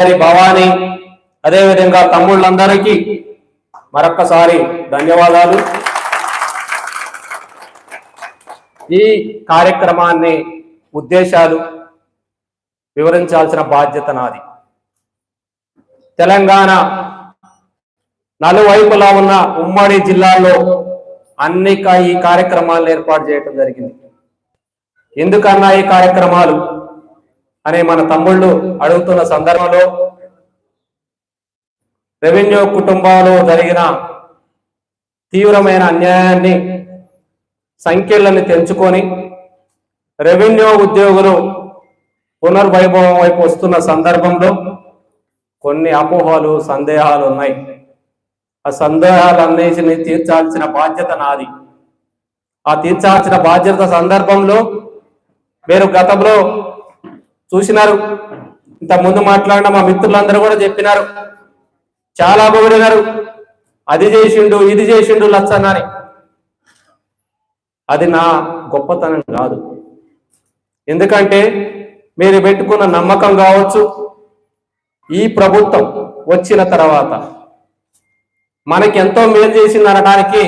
భవానీ అదేవిధంగా తమ్ముళ్ళందరికీ మరొక్కసారి ధన్యవాదాలు. ఈ కార్యక్రమాన్ని ఉద్దేశాలు వివరించాల్సిన బాధ్యత నాది. తెలంగాణ నలువైపులా ఉన్న ఉమ్మడి జిల్లాల్లో ఈ కార్యక్రమాలను ఏర్పాటు చేయడం జరిగింది. ఎందుకన్నా ఈ కార్యక్రమాలు అనే మన తమ్ముళ్ళు అడుగుతున్న సందర్భంలో రెవెన్యూ కుటుంబాల్లో జరిగిన తీవ్రమైన అన్యాయాన్ని సంఖ్యలను తెంచుకొని రెవెన్యూ ఉద్యోగులు పునర్వైభవం వైపు వస్తున్న సందర్భంలో కొన్ని అపోహలు సందేహాలు ఉన్నాయి. ఆ సందేహాలన్నిటిని తీర్చాల్సిన బాధ్యత నాది. ఆ తీర్చాల్సిన బాధ్యత సందర్భంలో మీరు గతంలో చూసినారు, ఇంత ముందు మాట్లాడిన మా మిత్రులందరూ కూడా చెప్పినారు, చాలా పొగిడినారు, అది చేసిండు ఇది చేసిండు లచ్చన్నని. అది నా గొప్పతనం కాదు. ఎందుకంటే మీరు పెట్టుకున్న నమ్మకం కావచ్చు, ఈ ప్రభుత్వం వచ్చిన తర్వాత మనకి ఎంతో మేలు చేసింది అనడానికి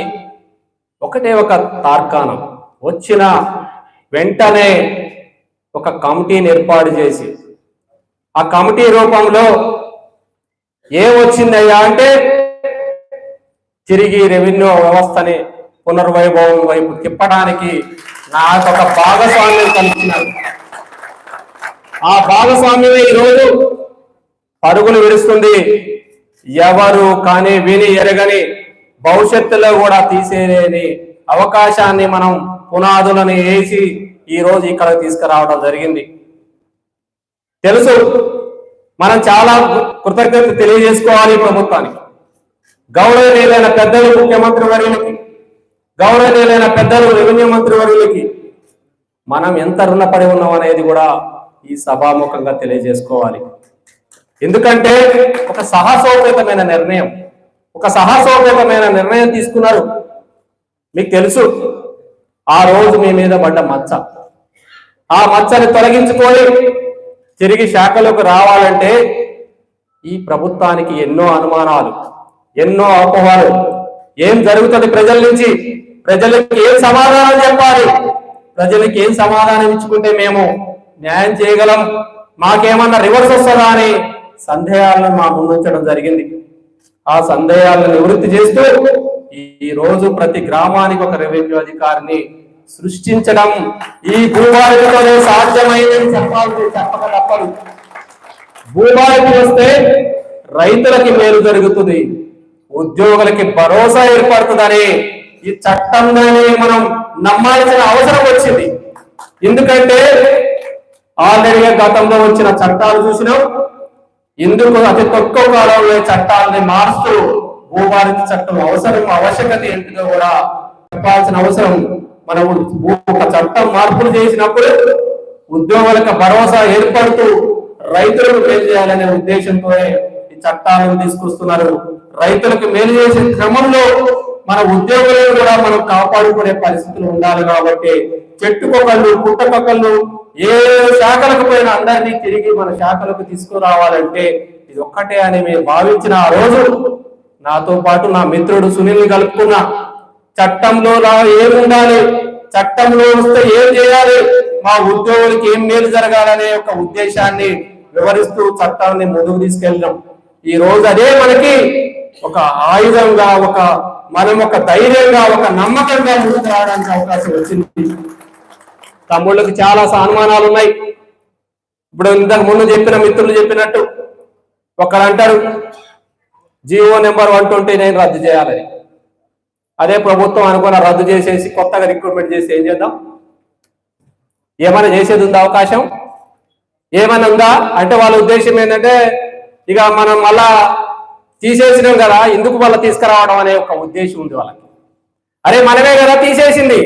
ఒకటే ఒక తార్కాణం. వచ్చిన వెంటనే ఒక కమిటీని ఏర్పాటు చేసి ఆ కమిటీ రూపంలో వచ్చిందయ్యా అంటే తిరిగి రెవెన్యూ వ్యవస్థని పునర్వైభవం వైపు తిప్పడానికి నాకు ఒక భాగస్వామ్యం కల్పించినారు. ఆ భాగస్వామ్యమే ఈరోజు పరుగులు విడుస్తుంది. ఎవరు కానీ విని ఎరగని భవిష్యత్తులో కూడా తీసేలేని అవకాశాన్ని మనం పునాదులను వేసి ఈరోజు ఇక్కడ తీసుకురావడం జరిగింది. తెలుసు, మనం చాలా కృతజ్ఞత తెలియజేసుకోవాలి ప్రభుత్వానికి, గౌరవనీయులైన పెద్దలు ముఖ్యమంత్రి వర్యులకి, గౌరవనీయులైన పెద్దలు రెవెన్యూ మంత్రి వర్యులకి మనం ఎంత రుణపడి ఉన్నాం అనేది కూడా ఈ సభాముఖంగా తెలియజేసుకోవాలి. ఎందుకంటే ఒక సాహసోపేతమైన నిర్ణయం తీసుకున్నారు. మీకు తెలుసు, ఆ రోజు మీ మీద పడ్డ మచ్చ, ఆ మచ్చని తొలగించుకొని తిరిగి శాఖలోకి రావాలంటే ఈ ప్రభుత్వానికి ఎన్నో అనుమానాలు, ఎన్నో అపోహలు, ఏం జరుగుతుంది ప్రజల నుంచి, ప్రజలకి ఏం సమాధానం చెప్పాలి, ప్రజలకి ఏం సమాధానం ఇచ్చుకుంటే మేము న్యాయం చేయగలం, మాకేమన్నా రివర్స్ వస్తుందా అని సందేహాలను మా ముందుంచడం జరిగింది. ఆ సందేహాలను నివృత్తి చేస్తూ ఈ రోజు ప్రతి గ్రామానికి ఒక రెవెన్యూ అధికారిని సృష్టించడం ఈ భూభారతితోనే సాధ్యమైనది. చెప్పక తప్పదు. భూభారతి వస్తే రైతులకి మేలు జరుగుతుంది, ఉద్యోగులకి భరోసా ఏర్పడుతుందని ఈ చట్టంలోనే మనం నమ్మాల్సిన అవసరం వచ్చింది. ఎందుకంటే ఆల్రెడీ గతంలో వచ్చిన చట్టాలు చూసినాం. ఇందుకు అతి తక్కువ కాలంలో చట్టాలని మారుస్తూ భూభారతి చట్టం ఆవశ్యకత ఏంటిదో కూడా చెప్పాల్సిన అవసరం. మనం ఒక చట్టం మార్పులు చేసినప్పుడు ఉద్యోగులకు భరోసా ఏర్పడుతూ రైతులకు మేలు చేయాలనే ఉద్దేశంతోనే ఈ చట్టాలను తీసుకొస్తున్నారు. రైతులకు మేలు చేసే క్రమంలో మన ఉద్యోగులను కూడా మనం కాపాడుకునే పరిస్థితులు ఉండాలి. కాబట్టి చెట్టుకొకళ్ళు పుట్టకొకళ్ళు ఏ శాఖలకు పోయిన అందరినీ తిరిగి మన శాఖలకు తీసుకురావాలంటే ఇది ఒక్కటే అని మేము భావించిన ఆ రోజు నాతో పాటు నా మిత్రుడు సునీల్ కలుపుకున్న చట్టంలో ఏముండాలి, చట్టంలో వస్తే ఏం చేయాలి, మా ఉద్యోగులకి ఏం మేలు జరగాలనే ఒక ఉద్దేశాన్ని వివరిస్తూ చట్టాన్ని ముందుకు తీసుకెళ్ళాం. ఈ రోజు అదే మనకి ఒక ఆయుధంగా, మనం ఒక ధైర్యంగా, ఒక నమ్మకంగా ముందుకు రావడానికి అవకాశం వచ్చింది. తమ్ముళ్ళకి చాలా అనుమానాలు ఉన్నాయి. ఇప్పుడు ఇంతకు ముందు చెప్పిన మిత్రులు చెప్పినట్టు ఒకరు అంటారు జీవో నెంబర్ 129 రద్దు చేయాలని. అదే ప్రభుత్వం అనుకున్న రద్దు చేసేసి కొత్తగా రిక్రూట్మెంట్ చేసి ఏం చేద్దాం? ఏమైనా చేసేది ఉందా? అవకాశం ఏమైనా ఉందా? అంటే వాళ్ళ ఉద్దేశం ఏంటంటే ఇక మనం మళ్ళా తీసేసినాం కదా, ఎందుకు మళ్ళీ తీసుకురావడం అనే ఒక ఉద్దేశం ఉంది వాళ్ళకి. అరే మనమే కదా తీసేసింది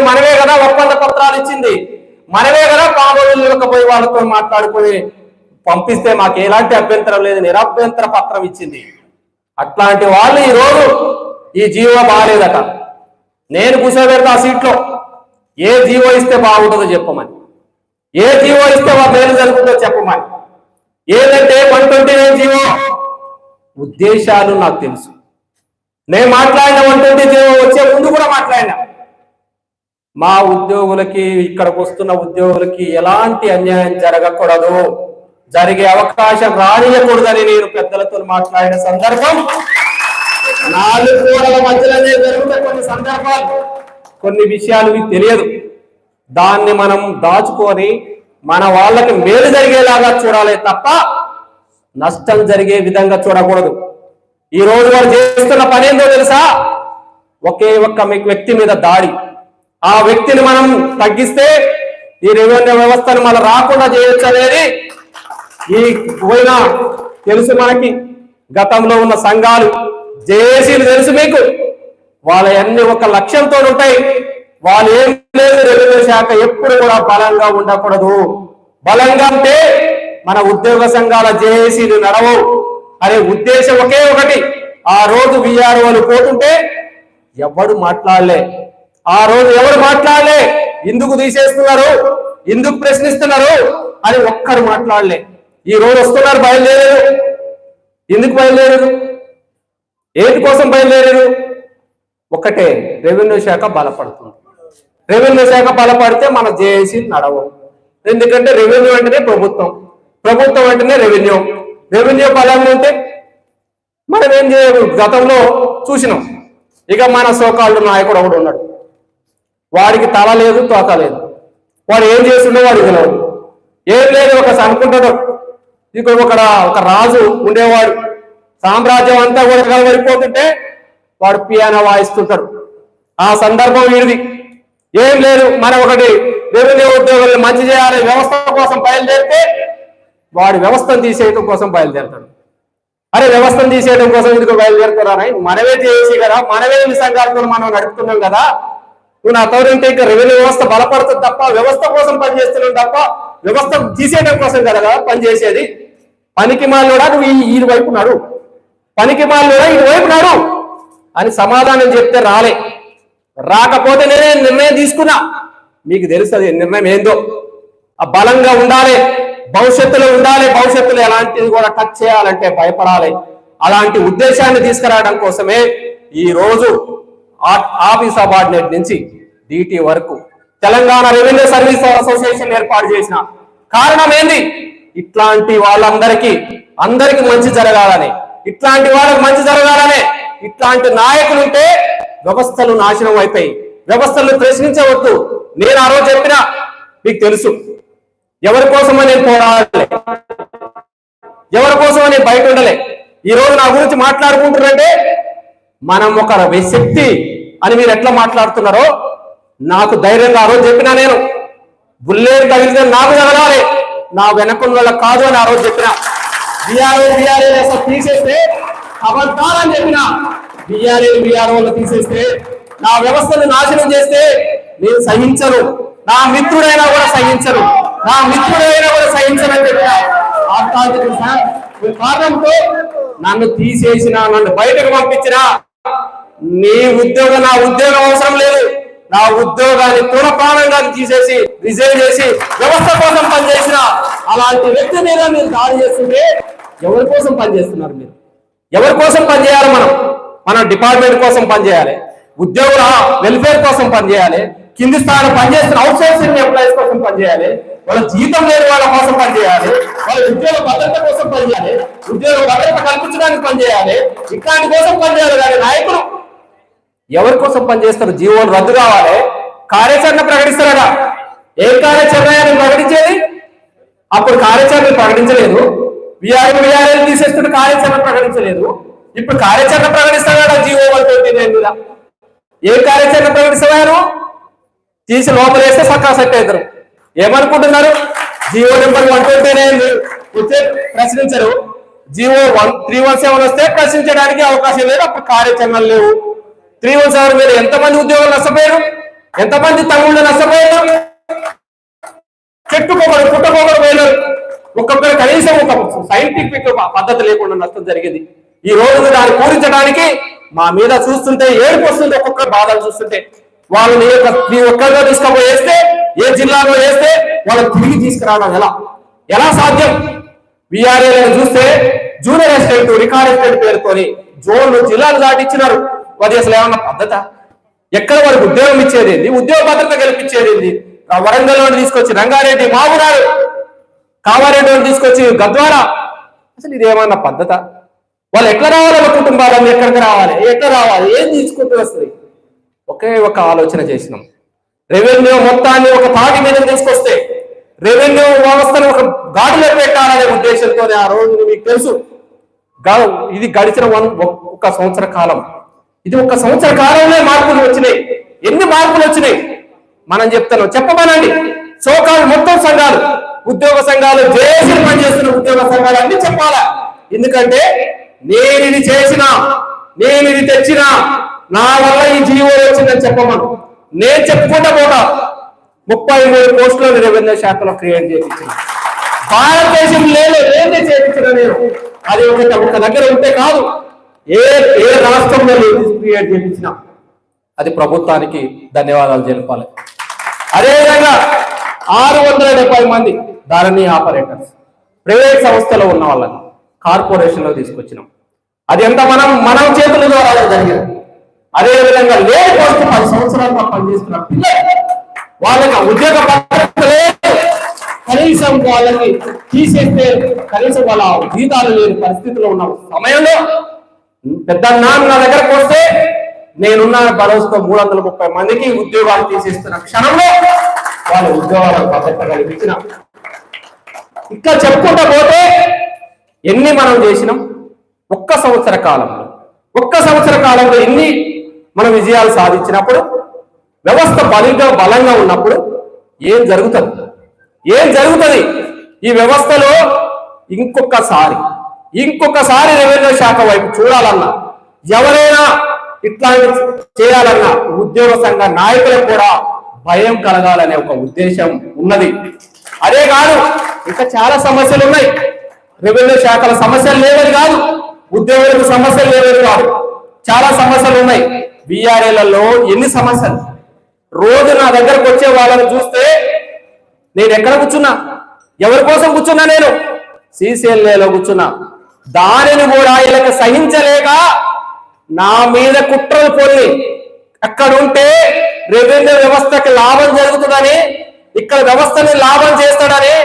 మనమే కదా, ఒప్పంద పత్రాలు ఇచ్చింది మనమే కదా, పాములకు పోయి వాళ్ళతో మాట్లాడుకొని పంపిస్తే మాకు ఎలాంటి అభ్యంతరం లేదు, నిరభ్యంతర పత్రం ఇచ్చింది. అట్లాంటి వాళ్ళు ఈ రోజు ఈ జీవో బాగాలేదట, నేను కూర్చోబెడతా ఆ సీట్లో, ఏ జీవో ఇస్తే బాగుంటుందో చెప్పమని, ఏ జీవో ఇస్తే వాళ్ళ మేలు జరుగుతుందో చెప్పమని, ఏదంటే 129 జీవో ఉద్దేశాలు నాకు తెలుసు. నేను మాట్లాడిన 120 జీవో వచ్చే ముందు కూడా మాట్లాడినా. మా ఉద్యోగులకి, ఇక్కడికి వస్తున్న ఉద్యోగులకి ఎలాంటి అన్యాయం జరగకూడదు, జరిగే అవకాశం రానియకూడదని నేను పెద్దలతో మాట్లాడిన సందర్భం 4 గోడల మధ్యలోనే జరుగుతున్న కొన్ని సందర్భాలు, కొన్ని విషయాలు మీకు తెలియదు. దాన్ని మనం దాచుకొని మన వాళ్ళకి మేలు జరిగేలాగా చూడాలి తప్ప నష్టం జరిగే విధంగా చూడకూడదు. ఈ రోజు వారు చేస్తున్న పని ఏందో తెలుసా? ఒకే ఒక్క వ్యక్తి మీద దాడి. ఆ వ్యక్తిని మనం తగ్గిస్తే ఈ రెవెన్యూ వ్యవస్థను మనం రాకుండా చేయొచ్చు అనేది ఈ పోయినా తెలుసు మనకి. గతంలో ఉన్న సంఘాలు, జేఏసీలు తెలుసు మీకు. వాళ్ళన్నీ ఒక లక్ష్యంతో ఉంటాయి. వాళ్ళు ఏం లేదు, రెవెన్యూ శాఖ ఎప్పుడు కూడా బలంగా ఉండకూడదు. బలంగా ఉంటే మన ఉద్యోగ సంఘాల జేఏసీలు నడవవు అనే ఉద్దేశం ఒకే ఒకటి. ఆ రోజు విఆర్ఓలు పోతుంటే ఎవడు మాట్లాడలే. ఆ రోజు ఎవరు మాట్లాడలే, ఎందుకు తీసేస్తున్నారు, ఎందుకు ప్రశ్నిస్తున్నారు అని ఒక్కరు మాట్లాడలే. ఈ రోజు వస్తున్నారు, బయలుదేరారు. ఎందుకు బయలుదేరారు? ఏది కోసం బయలుదేరారు? ఒకటే, రెవెన్యూ శాఖ బలపడుతుంది. రెవెన్యూ శాఖ బలపడితే మన జేఏసీ నడవు. ఎందుకంటే రెవెన్యూ అంటేనే ప్రభుత్వం, ప్రభుత్వం అంటేనే రెవెన్యూ. రెవెన్యూ బలంగా ఉంటే మనం ఏం చేయము. గతంలో చూసినాం. ఇక మన సోకాళ్ళు నాయకుడు ఒకడు ఉన్నాడు, వాడికి తల లేదు, తోక లేదు. వాడు ఏం చేస్తుండో వాడికి తెలియదు. ఏం లేదు, ఒక అనుకుంటాడు. ఇక ఒక రాజు ఉండేవాడు, సామ్రాజ్యం అంతా కూడా కలవరిపోతుంటే వాడు పియానో వాయిస్తుంటాడు. ఆ సందర్భం వీడిది. ఏం లేదు, మనం ఒకటి రెవెన్యూ ఉద్యోగులను మంచి చేయాలి, వ్యవస్థ కోసం బయలుదేరితే వాడు వ్యవస్థను తీసేయడం కోసం బయలుదేరుతాడు. అరే, వ్యవస్థను తీసేయడం కోసం ఎందుకు బయలుదేరుతున్నారని మనమే చేసి కదా, మనమే సంఘాలతో మనం నడుపుతున్నాం కదా. నువ్వు నా తోడంటే ఇంకా రెవెన్యూ వ్యవస్థ బలపడుతుంది తప్ప వ్యవస్థ కోసం పనిచేస్తున్నావు తప్ప వ్యవస్థ తీసేయడం కోసం కదా పనిచేసేది. పనికి మాలోడా నువ్వు ఈ వైపు నాడు, పనికి మాలోడా ఇటువైపు నాడు అని సమాధానం చెప్తే రాలే. రాకపోతే నేనే నిర్ణయం తీసుకున్నా. మీకు తెలుస్తుంది నిర్ణయం ఏందో. ఆ బలంగా ఉండాలి, భవిష్యత్తులో ఉండాలి. భవిష్యత్తులో ఎలాంటిది కూడా టచ్ చేయాలంటే భయపడాలి. అలాంటి ఉద్దేశాన్ని తీసుకురావడం కోసమే ఈ రోజు ఆఫీస్ సబార్డినేట్ నుంచి డిటి వరకు తెలంగాణ రెవెన్యూ సర్వీస్ అసోసియేషన్ ఏర్పాటు చేసిన కారణం ఏంది? ఇట్లాంటి వాళ్ళందరికీ మంచి జరగాలని, ఇట్లాంటి వాళ్ళకి మంచి జరగాలనే. ఇట్లాంటి నాయకులుంటే వ్యవస్థలు నాశనం అయిపోయి, వ్యవస్థలను ప్రశ్నించవద్దు. నేను ఆ రోజు చెప్పినా మీకు తెలుసు. ఎవరి కోసమో నేను పోరాడలే, ఎవరి కోసమో నేను బయట ఉండలే. ఈ రోజు నా గురించి మాట్లాడుకుంటున్నారంటే మనం ఒక శక్తి అని మీరు ఎట్లా మాట్లాడుతున్నారో నాకు ధైర్యంగా ఆ రోజు చెప్పినా. నేను బుల్లేరు తగిలితే నాకు తగలాలి, నా వెనకున్న వాళ్ళకి కాదు అని ఆ రోజు చెప్పిన. బీఆర్ఏ తీసేస్తే అబద్ధాలని చెప్పిన. బీఆర్ఓలు తీసేస్తే, నా వ్యవస్థను నాశనం చేస్తే నేను సహించను, నా మిత్రుడైనా కూడా సహించను, నా మిత్రుడైనా కూడా సహించనని చెప్పిన. కారణంతో నన్ను తీసేసిన, నన్ను బయటకు పంపించిన. నీ ఉద్యోగం, నా ఉద్యోగం అవసరం లేదు. నా ఉద్యోగాన్ని తులపానంగా తీసేసి రిజైన్ చేసి వ్యవస్థ కోసం పనిచేసిన అలాంటి వ్యక్తి మీద మీరు దాడి చేస్తుంటే ఎవరి కోసం పనిచేస్తున్నారు? మీరు ఎవరి కోసం పనిచేయాలి? మన డిపార్ట్మెంట్ కోసం పనిచేయాలి, ఉద్యోగుల వెల్ఫేర్ కోసం పనిచేయాలి, కింది స్థాయిలో పనిచేస్తున్న అవుట్ సోర్సింగ్ ఎంప్లాయీస్ కోసం పనిచేయాలి, వాళ్ళ జీతం లేని వాళ్ళ కోసం పనిచేయాలి, వాళ్ళ ఉద్యోగ భద్రత కోసం పనిచేయాలి, ఉద్యోగ భద్రత కల్పించడానికి పనిచేయాలి. ఇట్లాంటి కోసం పనిచేయాలి. కానీ నాయకులు ఎవరి కోసం పనిచేస్తారు? జీవోలు రద్దు కావాలి, కార్యాచరణ ప్రకటిస్తారట. ఏం కార్యాచరణ ప్రకటించేది? అప్పుడు కార్యాచరణ ప్రకటించలేదు. విఆర్ఏ తీసేస్తున్న కార్యాచరణ ప్రకటించలేదు. ఇప్పుడు కార్యాచరణ ప్రకటిస్తాడా జీవో 129 మీద? ఏ కార్యాచరణ ప్రకటిస్తాను? తీసి లోపలేస్తే సక్కా సెట్ అవుతారు. ఏమనుకుంటున్నారు? జీవో నెంబర్ 129 వస్తే ప్రశ్నించరు, జీవో 317 వస్తే ప్రశ్నించడానికి అవకాశం లేదు. అప్పుడు కార్యాచరణలు లేవు. 317 మీద ఎంతమంది ఉద్యోగులు నష్టపోయారు, ఎంతమంది తమ్ముళ్ళు నష్టపోయారు? చెట్టుకోకరు పుట్టకోకరు పోయినారు. ఒక్కొక్కరు కనీసం ఒక సైంటిఫిక్ పద్ధతి లేకుండా నష్టం జరిగింది. ఈ రోజు దాన్ని పూరించడానికి మా మీద చూస్తుంటే ఏడుపు వస్తుంది. ఒక్కొక్కరు బాధలు చూస్తుంటే వాళ్ళని ఒక్కరిగా తీసుకుపోయేస్తే, ఏ జిల్లాలో వేస్తే వాళ్ళని తిరిగి తీసుకురావడం ఎలా సాధ్యం? విఆర్ఏలను చూస్తే జూనియర్ అసిస్టెంట్, రికార్డ్ అసిస్టెంట్ పేరుతోని జోన్లు, జిల్లాలు దాటిచ్చినారు. అది అసలు ఏమన్నా పద్ధత? ఎక్కడ వారికి ఉద్యోగం ఇచ్చేది, ఉద్యోగ భద్రత కల్పించేది? వరంగల్ తీసుకొచ్చి రంగారెడ్డి, మామూరారు, కామారెడ్డి తీసుకొచ్చి గద్వాల. అసలు ఇది ఏమన్నా పద్ధత? వాళ్ళు ఎట్లా రావాలి? వాళ్ళ కుటుంబాలన్నీ ఎక్కడికి రావాలి? ఎట్లా రావాలి? ఏం తీసుకుంటూ వస్తుంది? ఒకే ఒక ఆలోచన చేసినాం. రెవెన్యూ మొత్తాన్ని ఒక తాటి మీద తీసుకొస్తే రెవెన్యూ వ్యవస్థను ఒక గాడిలో పెట్టాలనే ఉద్దేశంతో ఆ రోజు మీకు తెలుసు ఇది గడిచిన ఒక సంవత్సర కాలం. ఇది ఒక సంవత్సర కాలంలో మార్పులు వచ్చినాయి. ఎన్ని మార్పులు వచ్చినాయి మనం చెప్తాను, చెప్పమనండి. సోకాలు మొత్తం సంఘాలు, ఉద్యోగ సంఘాలు, జేఏసీ పనిచేస్తున్న ఉద్యోగ సంఘాలు అన్ని చెప్పాలా. ఎందుకంటే నేను ఇది చేసినా, నేను ఇది తెచ్చినా, నా వల్ల ఈ జీవో వచ్చిందని చెప్పమను. నేను చెప్పుకుంటా పోతా. 33 పోస్టులను రెవెన్యూ శాఖలో క్రియేట్ చేయించిన భారతదేశం లేదే చేయించిన నేను. అది ఒక దగ్గర ఉంటే కాదు, ఏ రాష్ట్రంలో క్రియేట్ చేయించిన అది ప్రభుత్వానికి ధన్యవాదాలు తెలుపాలి. అదేవిధంగా 670 మంది ధరణి ఆపరేటర్స్ ప్రైవేట్ సంస్థలో ఉన్న వాళ్ళని కార్పొరేషన్ లో తీసుకొచ్చినాం. అది ఎంత మనం చేతుల ద్వారా జరిగింది. అదేవిధంగా లేని పోస్ట్ 10 సంవత్సరాలుగా పనిచేస్తున్న పిల్లలు, వాళ్ళకి ఉద్యోగ భద్రత లేదు, కనీసం వాళ్ళకి తీసేస్తే కనీసం వాళ్ళ జీతాలు లేని పరిస్థితిలో ఉన్న సమయంలో పెద్ద నా దగ్గరకు వస్తే నేనున్న భరోసాతో 330 మందికి ఉద్యోగాలు తీసేస్తున్న క్షణంలో వాళ్ళ ఉద్యోగాలకు భద్రత కల్పించిన. ఇంకా చెప్పుకుంటా పోతే ఎన్ని మనం చేసినాం. ఒక్క సంవత్సర కాలంలో ఎన్ని మనం విజయాలు సాధించినప్పుడు, వ్యవస్థ బలంగా ఉన్నప్పుడు ఏం జరుగుతుంది? ఈ వ్యవస్థలో ఇంకొకసారి రెవెన్యూ శాఖ వైపు చూడాలన్నా, ఎవరైనా ఇట్లాంటి చేయాలన్నా ఉద్యోగ సంఘ నాయకులకు కూడా భయం కలగాలనే ఒక ఉద్దేశం ఉన్నది. అదే కాదు, ఇంకా చాలా సమస్యలు ఉన్నాయి. రెవెన్యూ శాఖల సమస్యలు లేవని కాదు, ఉద్యోగులకు సమస్యలు లేవని కాదు, చాలా సమస్యలు ఉన్నాయి. విఆర్ఏలలో ఎన్ని సమస్యలు. రోజు నా దగ్గరకు వచ్చే వాళ్ళని చూస్తే నేను ఎక్కడ కూర్చున్నా, ఎవరి కోసం కూర్చున్నా? నేను CCLAలో కూర్చున్నా. దానిని కూడా వీళ్ళకి సహించలేక నా మీద కుట్రలు పొంది అక్కడుంటే రెవెన్యూ వ్యవస్థకి లాభం జరుగుతుందని, ఇక్కడ వ్యవస్థని లాభం చేస్తాడని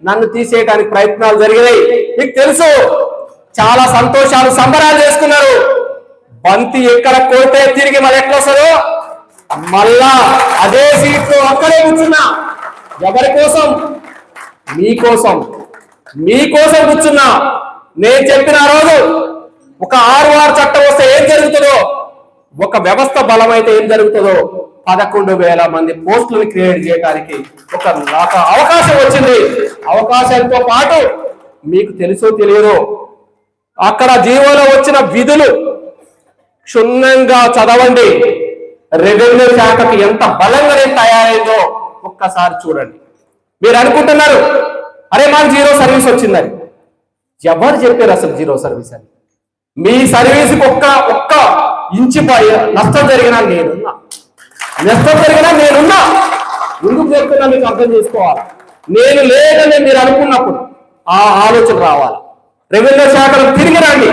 నన్ను తీసేయడానికి ప్రయత్నాలు జరిగినాయి. మీకు తెలుసు, చాలా సంతోషాలు, సంబరాలు చేసుకున్నారు. బంతి ఎక్కడ కొడితే తిరిగి మళ్ళీ ఎట్లా వస్తుందో మళ్ళా అదే సీట్లో అక్కడే కూర్చున్నా. ఎవరి కోసం? మీకోసం కూర్చున్నా. నేను చెప్పిన రోజు ఒక 6 చట్టం వస్తే ఏం జరుగుతుందో, ఒక వ్యవస్థ బలమైతే ఏం జరుగుతుందో 11,000 మంది పోస్టులను క్రియేట్ చేయడానికి నాకు అవకాశం వచ్చింది. అవకాశంతో పాటు మీకు తెలుసో తెలియదో అక్కడ జీవోలో వచ్చిన విధులు క్షుణ్ణంగా చదవండి. రెవెన్యూ శాఖకి ఎంత బలంగా తయారైందో ఒక్కసారి చూడండి. మీరు అనుకుంటున్నారు అరే మాకు జీరో సర్వీస్ వచ్చిందని. ఎవరు చెప్పారు అసలు జీరో సర్వీస్ అని? మీ సర్వీస్కి ఒక్క ఇంచు నష్టం జరిగినా నేనున్నా. ఎందుకు చెప్తున్నా మీకు అర్థం చేసుకోవాలి. నేను లేదని మీరు అనుకున్నప్పుడు ఆ ఆలోచన రావాలి. రెవెన్యూ శాఖలు తిరిగి రండి.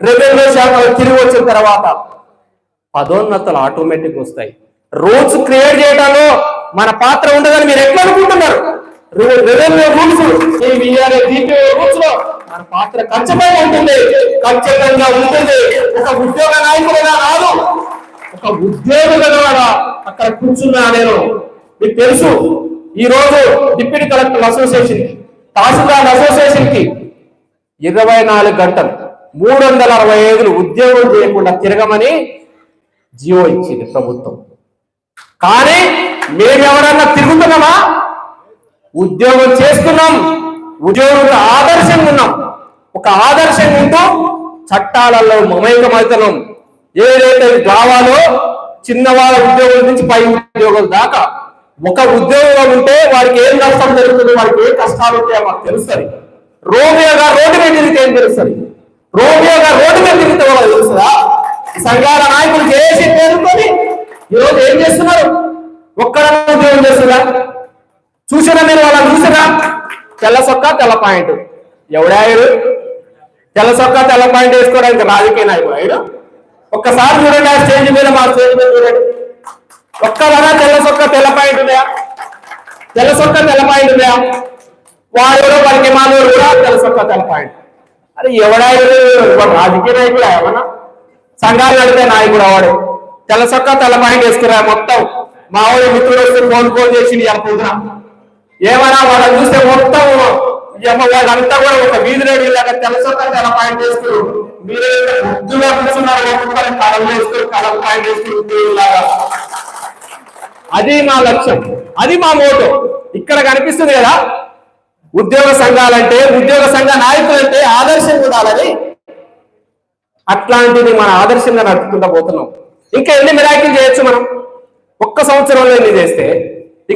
రెవెన్యూ శాఖలు తిరిగి వచ్చిన తర్వాత పదోన్నతులు ఆటోమేటిక్ వస్తాయి. రూల్స్ క్రియేట్ చేయడంలో మన పాత్ర ఉండదని మీరు ఎట్లా అనుకుంటున్నారు? రెవెన్యూ రూల్స్ రూల్స్ లో మన పాత్ర ఖచ్చితంగా ఉంటుంది. ఒక ఉద్యోగ నాయకులుగా కాదు, ఒక ఉద్యోగులుగా కూడా అక్కడ కూర్చున్నా నేను. మీకు తెలుసు, ఈ రోజు డిప్యూటీ కలెక్టర్ అసోసియేషన్, తహసీల్దార్ అసోసియేషన్ కి 24 గంటలు 365 ఉద్యోగం చేయకుండా తిరగమని జియో ఇచ్చింది ప్రభుత్వం. కానీ మేము ఎవరన్నా తిరుగుతున్నామా? ఉద్యోగం చేస్తున్నాం, ఉద్యోగంలో ఆదర్శంగా ఉన్నాం. ఒక ఆదర్శంగా ఉంటూ చట్టాలలో మమైకమవుతున్నాం. ఏదైతే కావాలో చిన్నవాళ్ళ ఉద్యోగుల నుంచి పై ఉద్యోగుల దాకా ఒక ఉద్యోగంలో ఉంటే వారికి ఏం నష్టం జరుగుతుంది, వారికి ఏ కష్టాలు ఉంటాయో మాకు తెలుస్తుంది. రోమియోగా రోడ్డు మీద తిరిగితే ఏం తెలుస్తుంది? రోమియోగా రోడ్డు మీద తిరిగితే వాళ్ళకి తెలుస్తుందా? సంఘాల నాయకులు చేసి పేరుకొని ఈరోజు ఏం చేస్తున్నారు? ఒక్కడ ఉద్యోగం చేస్తుందా? చూసినా మీరు వాళ్ళని చూసినా? తెల్ల సొక్క తెల్ల పాయింట్, ఎవడాయుడు తెల్ల సొక్క తెల్ల పాయింట్ వేసుకోవడానికి రాజకీయ నాయకుడు ఆయన. ఒక్కసారి చూడండి, ఆ స్టేజ్ మీద మా స్టేజ్ మీద చూడండి, ఒక్కలాగా తెల్ల సొక్క తెల్ల పాయింట్ ఉన్నాయా? తెల్ల సొక్క తెల్ల పాయింట్ ఉన్నాయా? వాడు వాడికి మానవుడు కూడా తెల్ల సొక్క తెల్ల పాయింట్. అరే ఎవడాయుడు రాజకీయ నాయకుడు ఏమన్నా? సంఘాలు నడిపే నాయకుడు వాడు తెల్ల సొక్క తెల్ల పాయింట్ వేసుకురా. మొత్తం మా వాడి మిత్రుడు వస్తే ఫోన్ చేసి అనుకుంటున్నా ఏమన్నా వాళ్ళని చూస్తే మొత్తం వాళ్ళంతా కూడా ఒక వీధి రేడి లాగా తెల్ల సొక్క తెల్ల పాయింట్ వేసుకురు. మీరే ముద్దుగా కూర్చున్నారు, కళలు వేసుకురు, కళ పాయింట్ వేసుకురు లాగా. అది మా లక్ష్యం, అది మా మోటో. ఇక్కడ కనిపిస్తుంది కదా, ఉద్యోగ సంఘాలంటే, ఉద్యోగ సంఘ నాయకులంటే ఆదర్శం ఉండాలని. అట్లాంటిది మన ఆదర్శంగా నడుపుకుంటూ పోతున్నాం. ఇంకా ఎన్ని మిరాకిల్ చేయొచ్చు మనం ఒక్క సంవత్సరంలో ఎన్ని చేస్తే.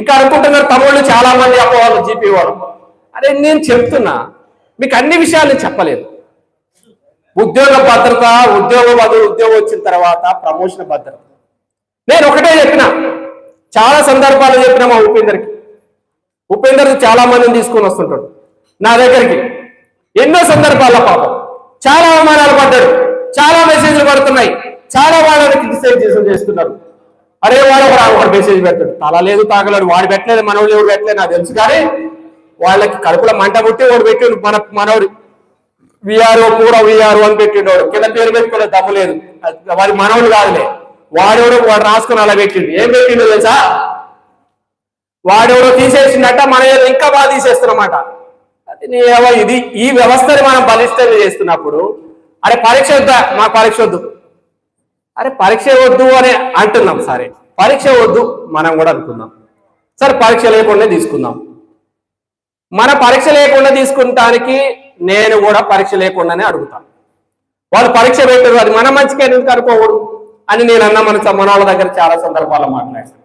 ఇంకా అనుకుంటున్నారు తమ్ముళ్ళు చాలా మంది అప్పవాళ్ళు జీపీ వాళ్ళు. అరే నేను చెప్తున్నా మీకు అన్ని విషయాలు చెప్పలేదు. ఉద్యోగ భద్రత, ఉద్యోగం వచ్చిన తర్వాత ప్రమోషన్ భద్రత. నేను ఒకటే చెప్పిన, చాలా సందర్భాలు చెప్పిన మా ఉపేందర్ చాలా మందిని తీసుకొని వస్తుంటాడు నా దగ్గరికి. ఎన్నో సందర్భాల్లో పాపం చాలా అవమానాలు పడ్డాడు, చాలా మెసేజ్లు పడుతున్నాయి, చాలా వాళ్ళని క్రిటిసైజ్ చేస్తున్నారు. అరే వాడు మెసేజ్ పెడతాడు, తల లేదు తాగలేడు, వాడు పెట్టలేదు, మనోళ్ళు ఎవరు పెట్టలేదు నాకు తెలుసు. కానీ వాళ్ళకి కడుపులో మంట పుట్టి వాడు పెట్టాడు, మనోడు విఆర్ఓ కూడా విఆర్ఓ అని పెట్టిండోడు, కింద పేరు పెట్టుకునే దమ్ము లేదు, వాడి మనోడు కాదులే. వాడెవడో వాడు రాసుకుని అలా పెట్టిండు. ఏం పెట్టిండో తెలుసా? వాడెవడో తీసేసిందట, మన ఇంకా బాగా తీసేస్తున్నమాట. ఇది ఈ వ్యవస్థని మనం బలిష్టంగా చేస్తున్నప్పుడు, అరే పరీక్ష వద్దా, మాకు పరీక్ష వద్దు, అరే పరీక్ష వద్దు అని అంటున్నాం. సరే పరీక్ష వద్దు మనం కూడా అనుకుందాం, సరే పరీక్ష లేకుండా తీసుకుందాం. మన పరీక్ష లేకుండా తీసుకుంటానికి నేను కూడా పరీక్ష లేకుండానే అడుగుతాను. వాళ్ళు పరీక్ష పెట్టరు, అది మన మంచిగా ఎందుకు అనుకోకూడదు అని నేను అన్నా. మన వాళ్ళ దగ్గర చాలా సందర్భాల్లో మాట్లాడాను.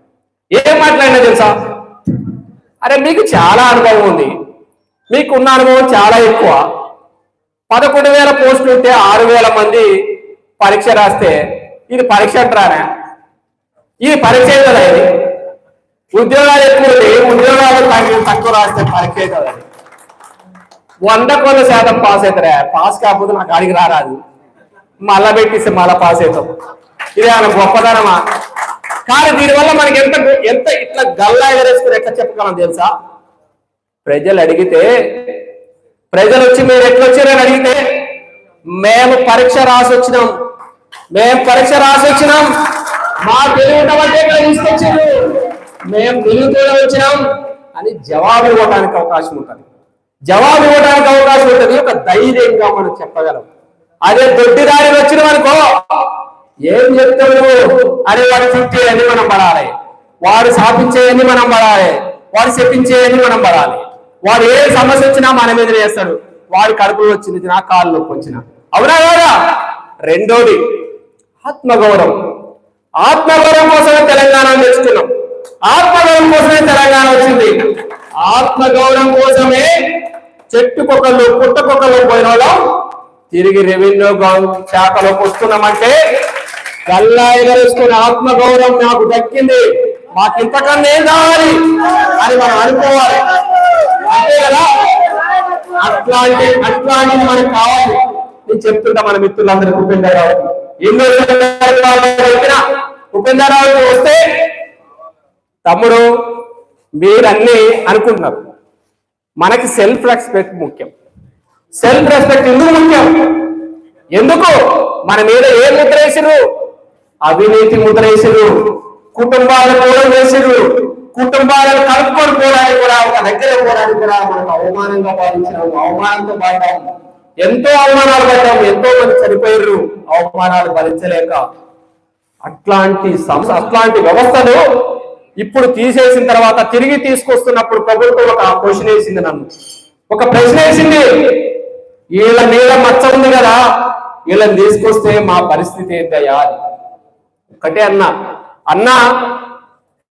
ఏం మాట్లాడినా తెలుసా? అరే మీకు చాలా అనుభవం ఉంది, మీకున్న అనుభవం చాలా ఎక్కువ. 11,000 పోస్టులు ఉంటే 6,000 మంది పరీక్ష రాస్తే ఇది పరీక్ష అంటారా? ఇది పరీక్ష కదా? ఇది ఉద్యోగాలు ఎక్కువ ఉంది, ఉద్యోగాలు తక్కువ రాస్తే పరీక్ష కదా? 100% పాస్ అవుతారా? పాస్ కాకపోతే నాకు అడిగి రారాదు, మళ్ళా పెట్టిస్తే మళ్ళా పాస్ అవుతాం. ఇదేమన్నా గొప్పదనమా? కానీ దీనివల్ల మనకి ఎంత ఎంత ఇట్లా గల్లా ఎగరేసుకుని ఎట్లా చెప్పగలం తెలుసా? ప్రజలు అడిగితే, ప్రజలు వచ్చి మీరు ఎట్లా వచ్చారని అడిగితే, మేము పరీక్ష రాసి వచ్చినాం, మా తెలివి తీసుకొచ్చారు, మేము తెలివితో వచ్చినాం అని జవాబు ఇవ్వడానికి అవకాశం ఉంటుంది. ఒక ధైర్యంగా మనం చెప్పగలం. అదే దొడ్డిదారి వచ్చిన అనుకో, ఏం చెప్తాడు అని వాడు చుట్టేయని మనం పడాలి, వాడు శాపించేయని మనం పడాలి, వాడు చెప్పించేయని మనం పడాలి. వాడు ఏ సమస్య వచ్చినా మన మీద చేస్తాడు. వాడి కడుపులో వచ్చింది నా కాళ్ళు నొప్పి వచ్చినా, అవునా కాదా? రెండోది ఆత్మగౌరవం కోసమే తెలంగాణ తెచ్చుకున్నాం. ఆత్మగౌరవం కోసమే తెలంగాణ వచ్చింది. ఆత్మగౌరవం కోసమే చెట్టుకొకళ్ళు పుట్టకొకళ్ళు పోయిన వాళ్ళం తిరిగి రెవెన్యూ శాఖలోకి వస్తున్నామంటే గల్లా ఎగరేసుకుని ఆత్మగౌరవం నాకు దక్కింది, మాకు ఇంతకన్నా ఏం కావాలి అని మనం అనుకోవాలి. అంతే కదా? అట్లాంటిది మనకు కావాలి. నేను చెప్తుంటా మన మిత్రులందరికీ, ఉపేంద్రరావు ఎన్నో చెప్పినా, ఉపేంద్రరావు వస్తే తమ్ముడు మీరన్నీ అనుకుంటున్నారు, మనకి సెల్ఫ్ రెస్పెక్ట్ ముఖ్యం. సెల్ఫ్ రెస్పెక్ట్ ఎందుకు ముఖ్యం? ఎందుకు మన మీద ఏ ముద్ర వేసిరు? అవినీతి ముద్ర వేసిరు, కుటుంబాలను కూడా వేసిరు, కుటుంబాలను కలుపుకొని పోవడానికి కూడా, ఒక దగ్గర పోవడానికి కూడా మనకు అవమానంగా భావించినాము, అవమానంతో పడ్డాము, ఎంతో అవమానాలు పడ్డాము, ఎంతో మంది చనిపోయారు అవమానాలు భరించలేక. అట్లాంటి వ్యవస్థను ఇప్పుడు తీసేసిన తర్వాత తిరిగి తీసుకొస్తున్నప్పుడు ప్రభుత్వం ఒక క్వశ్చన్ వేసింది, నన్ను ఒక ప్రశ్న వేసింది, వీళ్ళ మీద మచ్చ ఉంది కదా, వీళ్ళని తీసుకొస్తే మా పరిస్థితి ఏంటయ్యా? ఒకటే అన్నా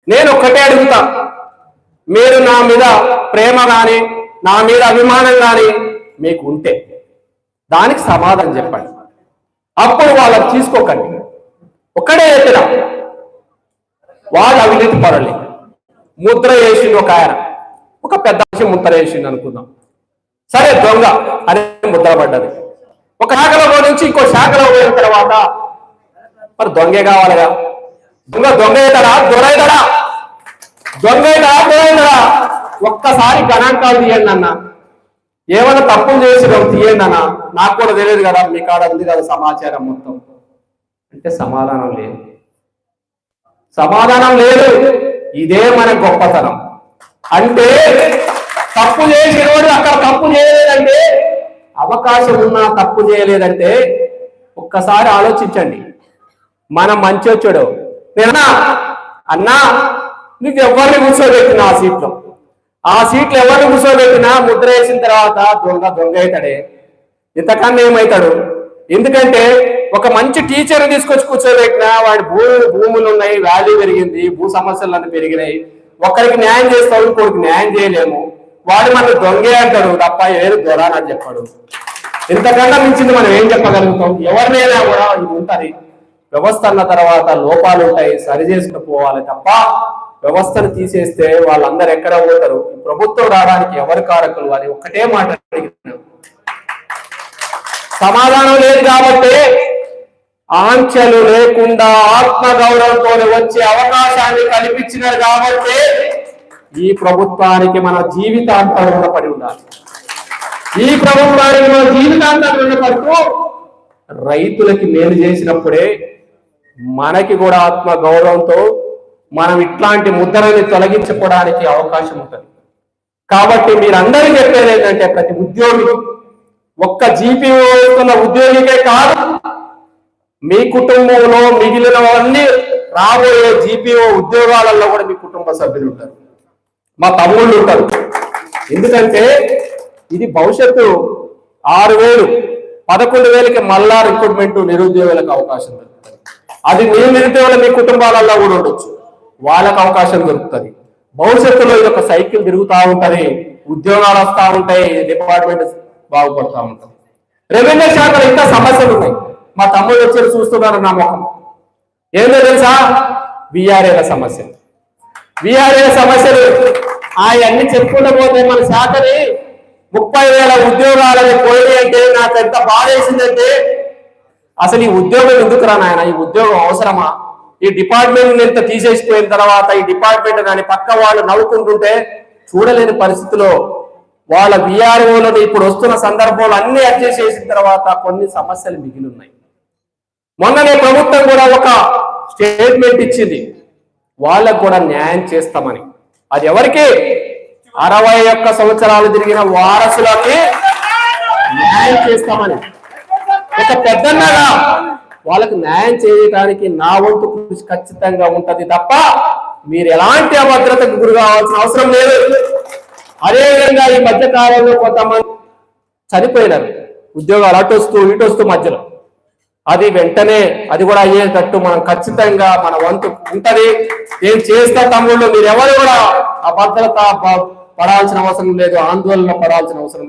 నేను ఒక్కటే అడుగుతా, మీరు నా మీద ప్రేమ కానీ నా మీద అభిమానం కానీ మీకు ఉంటే దానికి సమాధానం చెప్పండి, అప్పుడు వాళ్ళని తీసుకోకండి. ఒక్కడే చెప్పినా, వాడు అవినీతి పరులే, ముద్ర వేసిండు ఒక ఆయన, ఒక పెద్ద విషయం ముద్ర వేసిండు అనుకుందాం, సరే దొంగ అని ముద్ర పడ్డది. ఒక శాఖలో నుంచి ఇంకో శాఖలో పోయిన తర్వాత మరి దొంగే కావాలిగా. దొంగ అవుతాడా దొరైతాడా? దొంగ అవుతాడా దొరైతాడా? ఒక్కసారి గణాంకాలు తీయండి అన్న. ఏమైనా తప్పులు చేసినాం తీయండి అన్న. నాకు కూడా తెలియదు కదా, మీ కాడ ఉంది కదా సమాచారం మొత్తం. అంటే సమాధానం లేదు, సమాధానం లేదు. ఇదే మన గొప్పతనం. అంటే తప్పు చేసినోడు అక్కడ తప్పు చేయలేదంటే, అవకాశం ఉన్నా తప్పు చేయలేదంటే ఒక్కసారి ఆలోచించండి. మనం మంచి వచ్చాడు నేనా అన్నా, నువ్వు ఎవరిని కూర్చోబెట్టినా ఆ సీట్లు ఎవరిని కూర్చోబెట్టినా ముద్ర వేసిన తర్వాత దొంగ అవుతాడే, ఇంతకన్నా ఏమవుతాడు? ఎందుకంటే ఒక మంచి టీచర్ తీసుకొచ్చి కూర్చోబెట్టినా వాడి భూములు ఉన్నాయి, వాల్యూ పెరిగింది, భూ సమస్యలన్నీ పెరిగినాయి. ఒక్కరికి న్యాయం చేస్తాడు, ఇంకొకరికి న్యాయం చేయలేము. వాడు మన దొంగే అంటాడు తప్ప ఏదో దొర అని చెప్పాడు. ఇంతకన్నా మించింది మనం ఏం చెప్పగలుగుతాం? ఎవరినైనా కూడా ఇది ఉంటుంది. వ్యవస్థ అన్న తర్వాత లోపాలు ఉంటాయి, సరి చేసుకుని పోవాలి తప్ప వ్యవస్థను తీసేస్తే వాళ్ళందరూ ఎక్కడ పోతారు? ప్రభుత్వం రావడానికి ఎవరు కారకులు అని ఒక్కటే మాట అడిగినారు. సమాధానం లేదు కాబట్టి ఆంక్షలు లేకుండా ఆత్మగౌరవంతో వచ్చే అవకాశాన్ని కల్పించినారు కాబట్టి ఈ ప్రభుత్వానికి మన జీవితాంతం రుణపడి ఉండాలి. ఈ ప్రభుత్వానికి మన జీవితాంతం రుణపడుతూ రైతులకి మేలు చేసినప్పుడే మనకి కూడా ఆత్మ గౌరవంతో మనం ఇట్లాంటి ముద్రని తొలగించుకోవడానికి అవకాశం ఉంటుంది. కాబట్టి మీరందరూ చెప్పేది ఏంటంటే, ప్రతి ఉద్యోగి ఒక్క జీపీఓ వేస్తున్న ఉద్యోగికే కాదు, మీ కుటుంబంలో మిగిలినవన్నీ రాబోయే జీపీఓ ఉద్యోగాలలో కూడా మీ కుటుంబ సభ్యులు ఉంటారు, మా తమ్ముళ్ళు ఉంటారు. ఎందుకంటే ఇది భవిష్యత్తు. 6,000 11,000కి మళ్ళా రిక్రూట్మెంట్ నిరుద్యోగులకు అవకాశం దొరుకుతుంది. అది మీ నిరుద్యోగుల మీ కుటుంబాలలో కూడా ఉండొచ్చు, వాళ్ళకు అవకాశం దొరుకుతుంది. భవిష్యత్తులో ఇది ఒక సైకిల్ తిరుగుతూ ఉంటది, ఉద్యోగాలు వస్తూ ఉంటాయి, డిపార్ట్మెంట్ బాగుపడుతూ ఉంటాయి. రెవెన్యూ శాఖలో ఇంకా సమస్యలు ఉన్నాయి. మా తమ్ముడు వచ్చి చూస్తున్నారు నా ముఖం. ఏందో తెలుసా? విఆర్ఏల సమస్యలు. విఆర్ఏల సమస్యలు అవన్నీ చెప్పుకుంటూ పోతే మన శాఖని 30,000 ఉద్యోగాలని పోయి అంటే నాకు ఎంత బాధ వేసిందంటే, అసలు ఈ ఉద్యోగం ఎందుకు రా నాయన? ఈ ఉద్యోగం అవసరమా? ఈ డిపార్ట్మెంట్ ఎంత తీసేసిపోయిన తర్వాత ఈ డిపార్ట్మెంట్ కానీ పక్క వాళ్ళు నవ్వుకుంటుంటే చూడలేని పరిస్థితిలో వాళ్ళ విఆర్ఓలను ఇప్పుడు వస్తున్న సందర్భంలో అన్ని అడ్జస్ట్ చేసిన తర్వాత కొన్ని సమస్యలు మిగిలి ఉన్నాయి. మొన్ననే ప్రభుత్వం కూడా ఒక స్టేట్మెంట్ ఇచ్చింది, వాళ్ళకు కూడా న్యాయం చేస్తామని. అది ఎవరికి? 61 సంవత్సరాలు తిరిగిన వారసులకి న్యాయం చేస్తామని. ఒక పెద్దన్నగా వాళ్ళకు న్యాయం చేయడానికి నా వంతు కృషి ఖచ్చితంగా ఉంటది తప్ప మీరు ఎలాంటి అభద్రతకు గురి కావాల్సిన అవసరం లేదు. అదేవిధంగా ఈ మధ్య కాలంలో కొంతమంది చనిపోయినారు, ఉద్యోగాలు అటొస్తూ ఇటొస్తూ మధ్యలో. అది వెంటనే అది కూడా అయ్యేటట్టు మనం ఖచ్చితంగా మన వంతు ఉంటది. నేను చేస్తా తమ్ముళ్ళు, మీరు ఎవరు కూడా అభద్రత పడాల్సిన అవసరం లేదు, ఆందోళన పడాల్సిన అవసరం లేదు.